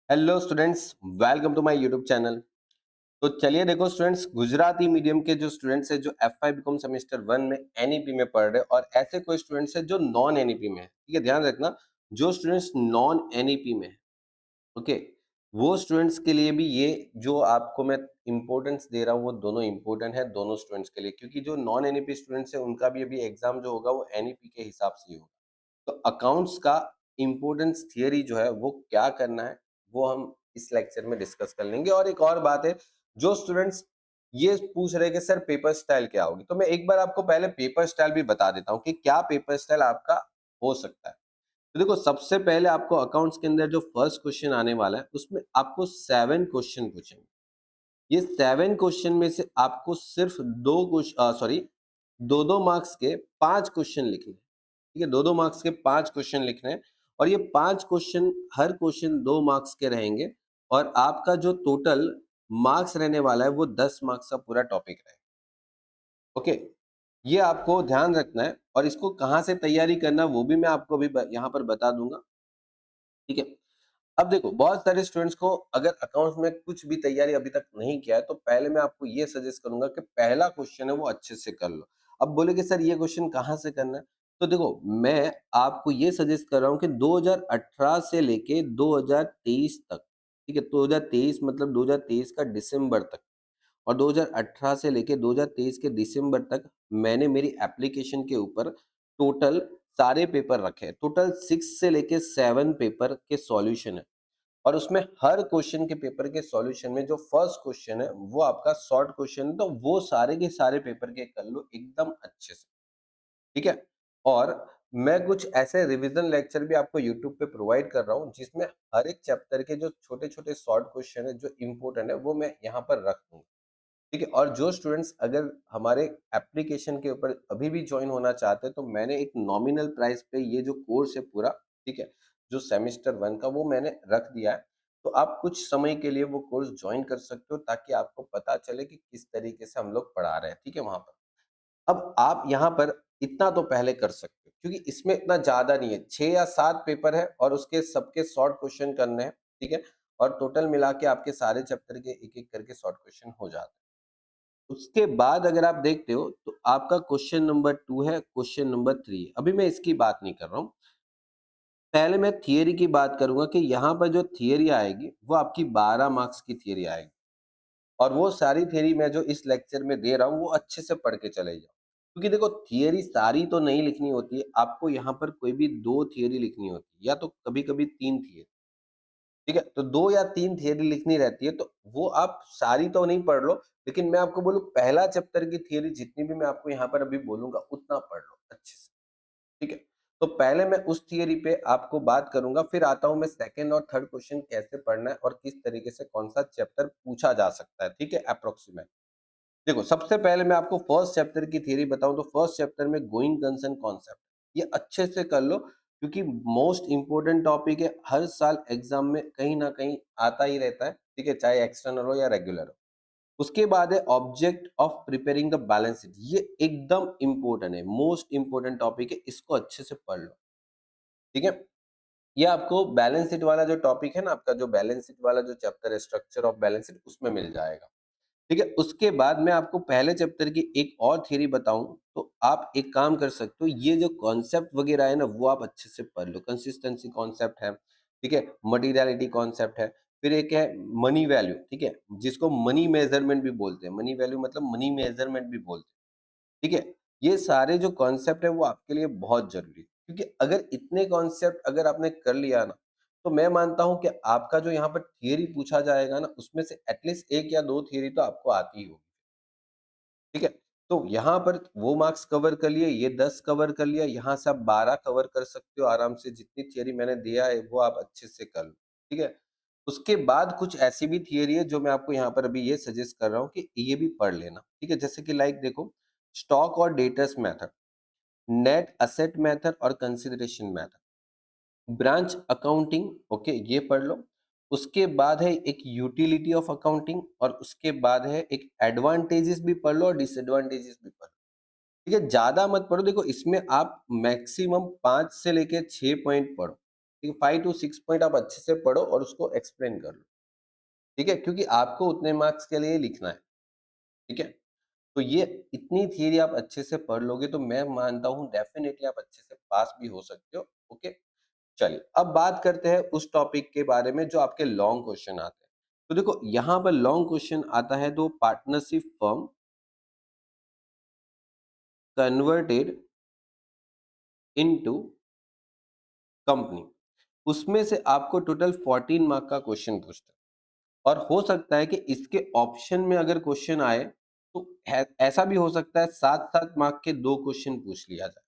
Hello students, welcome to my YouTube channel. तो चलिए देखो स्टूडेंट्स, गुजराती मीडियम के जो स्टूडेंट्स हैं जो एफ बीकॉम सेमेस्टर 1 में एनईपी में पढ़ रहे हैं और ऐसे कोई स्टूडेंट्स हैं जो नॉन एनईपी में है। ठीक है, ध्यान रखना, जो स्टूडेंट्स नॉन एनईपी में है, ओके, वो स्टूडेंट्स के लिए भी ये जो आपको मैं इंपॉर्टेंस दे रहा हूँ वो दोनों इंपॉर्टेंट है दोनों स्टूडेंट्स के लिए, क्योंकि जो नॉन एनईपी स्टूडेंट्स है उनका भी अभी एग्जाम जो होगा वो एनईपी के हिसाब से ही होगा। तो अकाउंट्स का इम्पोर्टेंस थियरी जो है वो क्या करना है वो हम इस लेक्चर में डिस्कस कर लेंगे। और एक और बात है, जो स्टूडेंट्स ये पूछ रहे हैं कि सर पेपर स्टाइल क्या होगी, तो मैं एक बार आपको पहले पेपर स्टाइल भी बता देता हूँ कि क्या पेपर स्टाइल आपका हो सकता है। तो देखो, सबसे पहले आपको अकाउंट्स के अंदर जो फर्स्ट क्वेश्चन आने वाला है उसमें आपको 7 क्वेश्चन पूछेंगे। ये 7 क्वेश्चन में से आपको सिर्फ दो दो मार्क्स के 5 क्वेश्चन लिखने हैं। ठीक है, दो दो मार्क्स के 5 क्वेश्चन लिखने हैं और ये 5 क्वेश्चन, हर क्वेश्चन 2 मार्क्स के रहेंगे और आपका जो टोटल मार्क्स रहने वाला है वो 10 मार्क्स का पूरा टॉपिक रहेगा। ओके, ये आपको ध्यान रखना है और इसको कहाँ से तैयारी करना वो भी मैं आपको अभी यहाँ पर बता दूंगा। ठीक है, अब देखो, बहुत सारे स्टूडेंट्स को अगर अकाउंट्स में कुछ भी तैयारी अभी तक नहीं किया है तो पहले मैं आपको ये सजेस्ट करूंगा कि पहला क्वेश्चन है वो अच्छे से कर लो। अब बोले कि सर ये क्वेश्चन कहाँ से करना है, तो देखो मैं आपको ये सजेस्ट कर रहा हूँ कि 2018 से लेके 2023 तक, ठीक है, 2023 मतलब 2023 का दिसंबर तक, और 2018 से लेके 2023 के दिसंबर तक मैंने मेरी एप्लीकेशन के ऊपर टोटल सारे पेपर रखे हैं। टोटल 6 से लेके 7 पेपर के सॉल्यूशन है और उसमें हर क्वेश्चन के पेपर के सॉल्यूशन में जो फर्स्ट क्वेश्चन है वो आपका शॉर्ट क्वेश्चन है, तो वो सारे के सारे पेपर के कर लो एकदम अच्छे से। ठीक है, और मैं कुछ ऐसे रिवीजन लेक्चर भी आपको यूट्यूब पे प्रोवाइड कर रहा हूँ जिसमें हर एक चैप्टर के जो छोटे छोटे शॉर्ट क्वेश्चन है जो इंपॉर्टेंट है वो मैं यहाँ पर रख दूंगा। ठीक है, और जो स्टूडेंट्स अगर हमारे एप्लीकेशन के ऊपर अभी भी ज्वाइन होना चाहते हैं तो मैंने एक नॉमिनल प्राइस पे ये जो कोर्स है पूरा, ठीक है, जो सेमेस्टर 1 का वो मैंने रख दिया है। तो आप कुछ समय के लिए वो कोर्स ज्वाइन कर सकते हो ताकि आपको पता चले कि किस तरीके से हम लोग पढ़ा रहे हैं। ठीक है, वहां पर अब आप यहाँ पर इतना तो पहले कर सकते हो क्योंकि इसमें इतना ज्यादा नहीं है, 6 या 7 पेपर है और उसके सबके शॉर्ट क्वेश्चन करने हैं। ठीक है, और टोटल मिला के आपके सारे चैप्टर के एक एक करके शॉर्ट क्वेश्चन हो जाते हैं। उसके बाद अगर आप देखते हो तो आपका क्वेश्चन नंबर 2 है, क्वेश्चन नंबर 3 है। अभी मैं इसकी बात नहीं कर रहा हूँ, पहले मैं थियरी की बात करूंगा कि यहाँ पर जो थियरी आएगी वो आपकी 12 मार्क्स की थियरी आएगी और वो सारी थियरी मैं जो इस लेक्चर में दे रहा हूँ वो अच्छे से पढ़ के चले जाओ, क्योंकि देखो थियरी सारी तो नहीं लिखनी होती है, आपको यहाँ पर कोई भी 2 थियरी लिखनी होती है या तो कभी कभी 3 थियरी। ठीक है, तो 2 या 3 थियरी लिखनी रहती है, तो वो आप सारी तो नहीं पढ़ लो, लेकिन मैं आपको बोलूँ पहला चैप्टर की थियरी जितनी भी मैं आपको यहाँ पर अभी बोलूँगा उतना पढ़ लो अच्छे से। ठीक है, तो पहले मैं उस थियरी पे आपको बात करूँगा, फिर आता हूँ मैं सेकंड और थर्ड क्वेश्चन कैसे पढ़ना है और किस तरीके से कौन-सा चैप्टर पूछा जा सकता है, ठीक है, एप्रोक्सिमेट। देखो, सबसे पहले मैं आपको फर्स्ट चैप्टर की थियरी बताऊँ तो फर्स्ट चैप्टर में गोइंग कंसर्न कॉन्सेप्ट, ये अच्छे से कर लो क्योंकि मोस्ट इंपोर्टेंट टॉपिक है, हर साल एग्जाम में कहीं ना कहीं आता ही रहता है। ठीक है, चाहे एक्सटर्नल हो या रेगुलर हो। उसके बाद है object of preparing the balance sheet, ये एकदम इंपॉर्टेंट है, मोस्ट इंपॉर्टेंट टॉपिक है, इसको अच्छे से पढ़ लो। ठीक है, ये आपको बैलेंस शीट वाला जो टॉपिक है ना, आपका जो बैलेंस शीट वाला जो चैप्टर है स्ट्रक्चर ऑफ बैलेंस शीट, उसमें मिल जाएगा। ठीक है, उसके बाद मैं आपको पहले चैप्टर की एक और थ्योरी बताऊं तो आप एक काम कर सकते हो, ये जो कॉन्सेप्ट वगैरह है ना वो आप अच्छे से पढ़ लो। कंसिस्टेंसी कॉन्सेप्ट है, ठीक है, मटीरियलिटी कॉन्सेप्ट है, फिर एक है मनी वैल्यू, ठीक है, जिसको मनी मेजरमेंट भी बोलते हैं, मनी वैल्यू मतलब मनी मेजरमेंट भी बोलते हैं। ठीक है, ये सारे जो कॉन्सेप्ट है वो आपके लिए बहुत जरूरी है, क्योंकि अगर इतने कॉन्सेप्ट अगर आपने कर लिया ना तो मैं मानता हूं कि आपका जो यहाँ पर थियरी पूछा जाएगा ना उसमें से एटलीस्ट एक या दो थियरी तो आपको आती ही होगी। ठीक है, तो यहाँ पर वो मार्क्स कवर कर लिए, ये 10 कवर कर लिया, यहाँ से आप 12 कवर कर सकते हो आराम से, जितनी थियरी मैंने दिया है वो आप अच्छे से कर लो। ठीक है, उसके बाद कुछ ऐसी भी थियरी है जो मैं आपको यहाँ पर अभी ये सजेस्ट कर रहा हूँ कि ये भी पढ़ लेना। ठीक है, जैसे कि लाइक देखो, स्टॉक और debtors method, net asset method और consideration method, branch accounting, okay, ये पढ़ लो। उसके बाद है एक यूटिलिटी ऑफ अकाउंटिंग और उसके बाद है एक एडवांटेजेस भी पढ़ लो और डिसएडवांटेजेस भी पढ़ लो। ठीक है, ज्यादा मत पढ़ो, देखो इसमें आप मैक्सिमम 5 से लेके 6 पॉइंट पढ़ो। ठीक है, 5 to 6 पॉइंट आप अच्छे से पढ़ो और उसको एक्सप्लेन कर लो, ठीक है, क्योंकि आपको उतने मार्क्स के लिए लिखना है, ठीक है। तो ये इतनी थियरी आप अच्छे से पढ़ लोगे तो मैं मानता हूँ डेफिनेटली आप अच्छे से पास भी हो सकते हो। ओके, चलिए अब बात करते हैं उस टॉपिक के बारे में जो आपके लॉन्ग क्वेश्चन आते हैं। तो देखो यहाँ पर लॉन्ग क्वेश्चन आता है, दो partnership firm converted into company, उसमें से आपको टोटल 14 मार्क का क्वेश्चन पूछता है और हो सकता है कि इसके ऑप्शन में अगर क्वेश्चन आए तो ऐसा भी हो सकता है 7-7 मार्क के दो क्वेश्चन पूछ लिया जाए,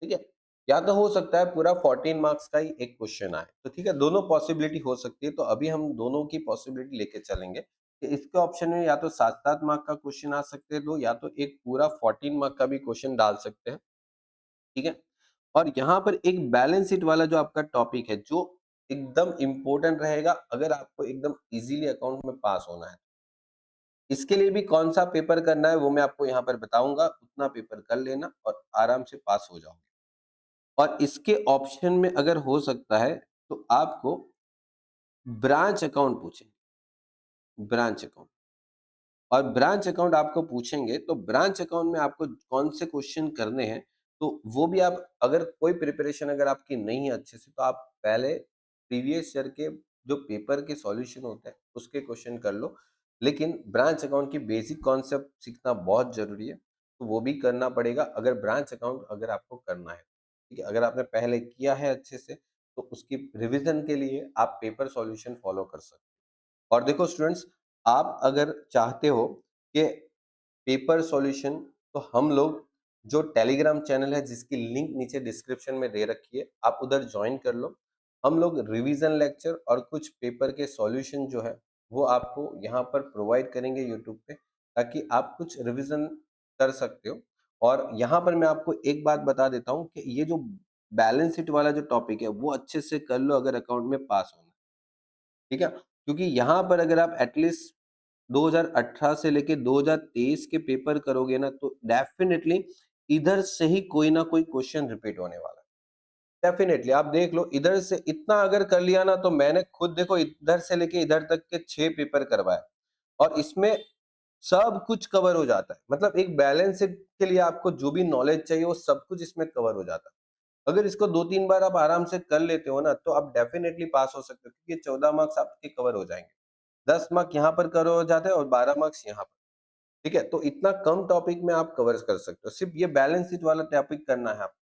ठीक है, या तो हो सकता है पूरा 14 मार्क्स का ही एक क्वेश्चन आए, तो ठीक है, दोनों पॉसिबिलिटी हो सकती है। तो अभी हम दोनों की पॉसिबिलिटी लेके चलेंगे कि इसके ऑप्शन में या तो 7-7 मार्क का क्वेश्चन आ सकते हैं दो, या तो एक पूरा 14 मार्क का भी क्वेश्चन डाल सकते हैं, ठीक है। और यहाँ पर एक बैलेंस शीट वाला जो आपका टॉपिक है जो एकदम इम्पोर्टेंट रहेगा अगर आपको एकदम इजीली अकाउंट में पास होना है। इसके लिए भी कौन सा पेपर करना है वो मैं आपको यहाँ पर बताऊंगा, उतना पेपर कर लेना और आराम से पास हो जाओगे। और इसके ऑप्शन में अगर हो सकता है तो आपको ब्रांच अकाउंट पूछेंगे, ब्रांच अकाउंट, और ब्रांच अकाउंट आपको पूछेंगे तो ब्रांच अकाउंट में आपको कौन से क्वेश्चन करने हैं, तो वो भी आप अगर कोई प्रिपरेशन अगर आपकी नहीं है अच्छे से तो आप पहले प्रीवियस ईयर के जो पेपर के सॉल्यूशन होते हैं उसके क्वेश्चन कर लो, लेकिन ब्रांच अकाउंट की बेसिक कॉन्सेप्ट सीखना बहुत जरूरी है, तो वो भी करना पड़ेगा अगर ब्रांच अकाउंट अगर आपको करना है, ठीक है। अगर आपने पहले किया है अच्छे से तो उसकी रिविजन के लिए आप पेपर सॉल्यूशन फॉलो कर सकते हैं। और देखो स्टूडेंट्स, आप अगर चाहते हो कि पेपर सॉल्यूशन, तो हम लोग जो टेलीग्राम चैनल है जिसकी लिंक नीचे डिस्क्रिप्शन में दे रखी है आप उधर ज्वाइन कर लो। हम लोग रिवीजन लेक्चर और कुछ पेपर के सॉल्यूशन जो है वो आपको यहाँ पर प्रोवाइड करेंगे यूट्यूब पे, ताकि आप कुछ रिवीजन कर सकते हो। और यहाँ पर मैं आपको एक बात बता देता हूँ कि ये जो बैलेंस शीट वाला जो टॉपिक है वो अच्छे से कर लो अगर अकाउंट में पास होना है, ठीक है, क्योंकि यहाँ पर अगर आप एटलीस्ट 2018 से लेके 2023 के पेपर करोगे ना तो डेफिनेटली इधर से ही कोई ना कोई क्वेश्चन रिपीट होने वाला है। डेफिनेटली आप देख लो, इधर से इतना अगर कर लिया ना, तो मैंने खुद देखो इधर से लेके इधर तक के 6 पेपर करवाए और इसमें सब कुछ कवर हो जाता है। मतलब एक बैलेंस के लिए आपको जो भी नॉलेज चाहिए वो सब कुछ इसमें कवर हो जाता है। अगर इसको 2-3 बार आप आराम से कर लेते हो ना तो आप डेफिनेटली पास हो सकते हो, क्योंकि 14 मार्क्स आपके कवर हो जाएंगे। 10 मार्क यहाँ पर कवर हो जाते हैं और 12 मार्क्स यहाँ पर, ठीक है। तो इतना कम टॉपिक में आप कवर कर सकते हो, सिर्फ ये बैलेंस शीट वाला टॉपिक करना है आपको,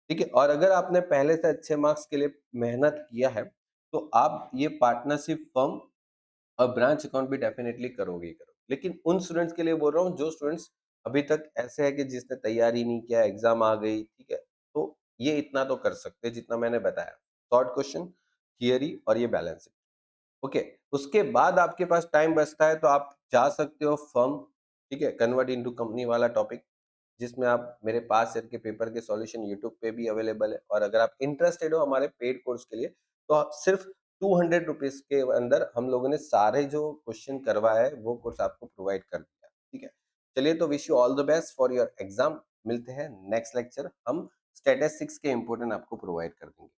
ठीक है। और अगर आपने पहले से अच्छे मार्क्स के लिए मेहनत किया है तो आप ये पार्टनरशिप फर्म और ब्रांच अकाउंट भी डेफिनेटली करोगे ही करोगे। लेकिन उन स्टूडेंट्स के लिए बोल रहा हूँ जो स्टूडेंट्स अभी तक ऐसे है कि जिसने तैयारी नहीं किया, एग्जाम आ गई, ठीक है, तो ये इतना तो कर सकते हैं जितना मैंने बताया, शॉर्ट क्वेश्चन, थियरी और ये बैलेंस। ओके, उसके बाद आपके पास टाइम बचता है तो आप जा सकते हो फर्म, ठीक है, कन्वर्ट इनटू कंपनी वाला टॉपिक, जिसमें आप मेरे पास के पेपर के सॉल्यूशन यूट्यूब पे भी अवेलेबल है। और अगर आप इंटरेस्टेड हो हमारे पेड कोर्स के लिए तो सिर्फ 200 रुपीज के अंदर हम लोगों ने सारे जो क्वेश्चन करवाए है वो कोर्स आपको प्रोवाइड कर दिया, ठीक है। चलिए, तो wish you all the best for your exam. मिलते हैं नेक्स्ट लेक्चर, हम स्टेटस 6 के इम्पोर्टेंट आपको प्रोवाइड कर देंगे।